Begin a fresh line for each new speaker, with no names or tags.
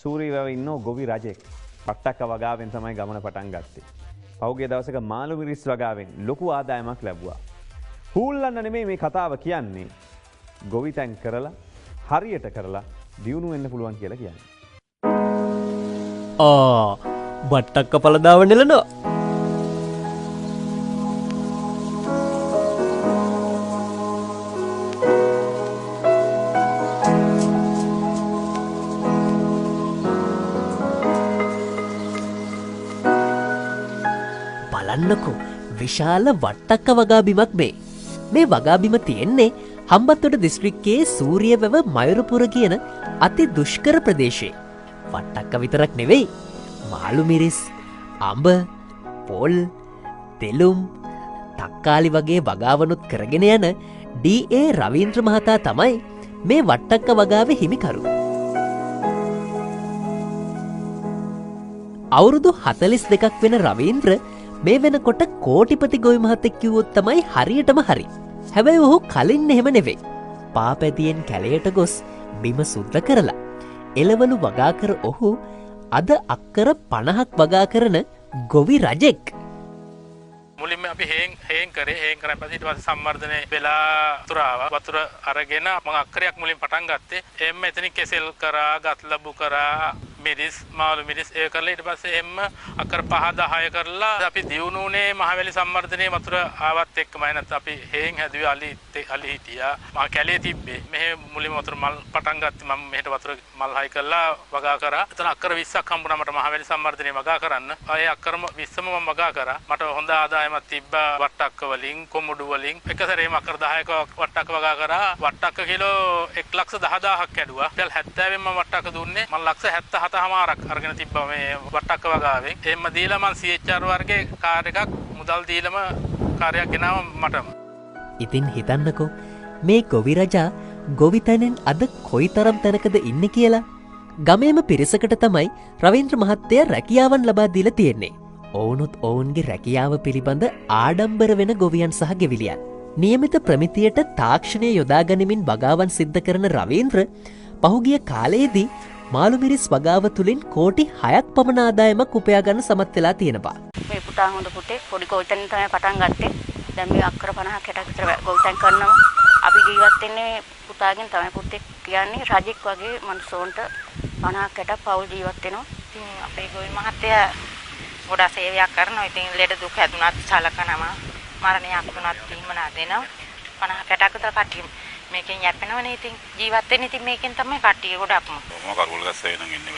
සූරීවැව ඉන්න ගොවි රජෙක් පට්ටක්ක වගාවෙන් තමයි ගමන පටන් ගත්තේ. පහුගිය දවසක මාළු මිරිස් වගාවෙන් ලොකු ආදායමක් ලැබුවා. හූල්ලන්න නෙමෙයි මේ කතාව කියන්නේ. ගොවිතැන් කරලා හරියට කරලා දියුණු වෙන්න පුළුවන් කියලා කියන්නේ.
බට්ටක්ක පළදාව නෙලනවා. බලන්නකෝ විශාල වට්ටක්ක වගාබිමක් මේ වගාබිම තියෙන්නේ හම්බන්තොට දිස්ත්‍රික්කයේ සූරියවැව මයුරපුර කියන අති දුෂ්කර ප්‍රදේශයේ. වට්ටක්ක විතරක් නෙවෙයි මාළු මිරිස් අඹ පොල් තෙලුම් තක්කාලි වගේ වගාවනුත් කරගෙන යන ඩී.ඒ. රවීන්ද්‍ර මහතා තමයි මේ වට්ටක්ක වගාවේ හිමිකරු. අවුරුදු 42ක් වෙන රවීන්ද්‍ර මේ වෙනකොට කෝටිපති ගොවි මහත්තෙක් කිව්වොත් තමයි හරියටම හරි. හැබැයි ඔහු කලින් එහෙම නෙවෙයි. පාපැදියෙන් කැලයට ගොස් බිම සුද්ධ කරලා එළවලු වගා කර ඔහු අද අක්කර 50ක් වගා කරන ගොවි රජෙක්.
මුලින්ම අපි හේන් කරේ පස්සේ ඊට පස්සේ සම්වර්ධනය වෙලා වතුර අරගෙන මම අක්කරයක් මුලින් පටන් ගත්තේ. එම්ම එතනින් කෙසෙල් කරා, ගත්ලබු කරා, මිරිස් මාළු මිරිස් ඒ කරලා ඊට පස්සේ එම්ම අක්කර 5-10 කරලා අපි දියුණුනේ මහවැලි සම්වර්ධනයේ වතුර ආවත් එක්කමයි. නැත්නම් අපි හේන් හැදුවේ අලි හිටියා. මම කැලේ තිබ්බේ. මෙහෙ මුලින්ම වතුර මල් පටන් ගත්තේ. මම මෙහෙට වතුර මල් හයි කරලා වගා කරා. එතන අක්කර 20ක් හම්බුණා මට මහවැලි සම්වර්ධනයේ වගා කරන්න. ඒ අක්කරම 20ම මම වගා කරා. මට හොඳ ආදායමක් තිබ්බා වට්ටක්ක වලින්, කොමුඩු වලින්. එක සැරේම අක්කර 10ක වට්ටක්ක වගා කරා. වට්ටක්ක කිලෝ 1,10,000ක් ඇඩුවා. ඊට 70න් මම වට්ටක්ක දුන්නේ. මම ලක්ෂ 77මාරක් අරගෙන තිබ්බා මේ වට්ටක්ක වගාවෙන්. එහෙම දීලා මම CHR වර්ගයේ කාර් එකක් මුදල් දීලම කාර්යයක් ගෙනාවා මටම.
ඉතින් හිතන්නකෝ මේ ගොවි රජා ගොවිතැනෙන් අද කොයිතරම් තැනකද ඉන්නේ කියලා. ගමේම පිරිසකට තමයි රවීන්ද්‍ර මහත්තයා රැකියාවන් ලබා දීලා තියෙන්නේ. ඔවුනුත් ඔවුන්ගේ රැකියාව පිළිබඳ ආඩම්බර වෙන ගොවියන් සහ ගෙවිලියන්. නියමිත ප්‍රමිතියට තාක්ෂණය යොදා ගනිමින් වගාවන් සිද්ධ කරන රවීන්ද්‍ර පහුගිය කාලයේදී මාළු මිරිස් වගාව තුලින් කෝටි 6ක් පමණ ආදායමක් උපයා ගන්න සමත් වෙලා තියෙනවා.
මේ පුතා හොඳ පුතේ පොඩි ගොවිතැනින් තමයි පටන් ගත්තේ. දැන් මේ අක්කර 50ක් 60ක් විතර ගොවිතැන් කරනවා. අපි ජීවත් වෙන්නේ පුතාගෙන් තමයි. පුතෙක් කියන්නේ රජෙක් වගේ මනුස්සෝන්ට 50ක් 60ක් පවුල් ජීවත් වෙනවා.
ඉතින් අපේ ගොවි මහත්තයා ගොඩාක් සේවයක් කරනවා. ඉතින් ලෙඩ දුක් හැදුනත් සලකනම මරණයක් වුණත් තීමනා දෙනවා. 50 60ක් විතර කට්ටිය මේකෙන් යැපෙනවනේ. ඉතින් ජීවත් වෙන්නේ ඉතින් මේකෙන් තමයි කට්ටිය ගොඩක්ම.
මොකක් කරුවල් ගස්සේ නම් ඉන්නේ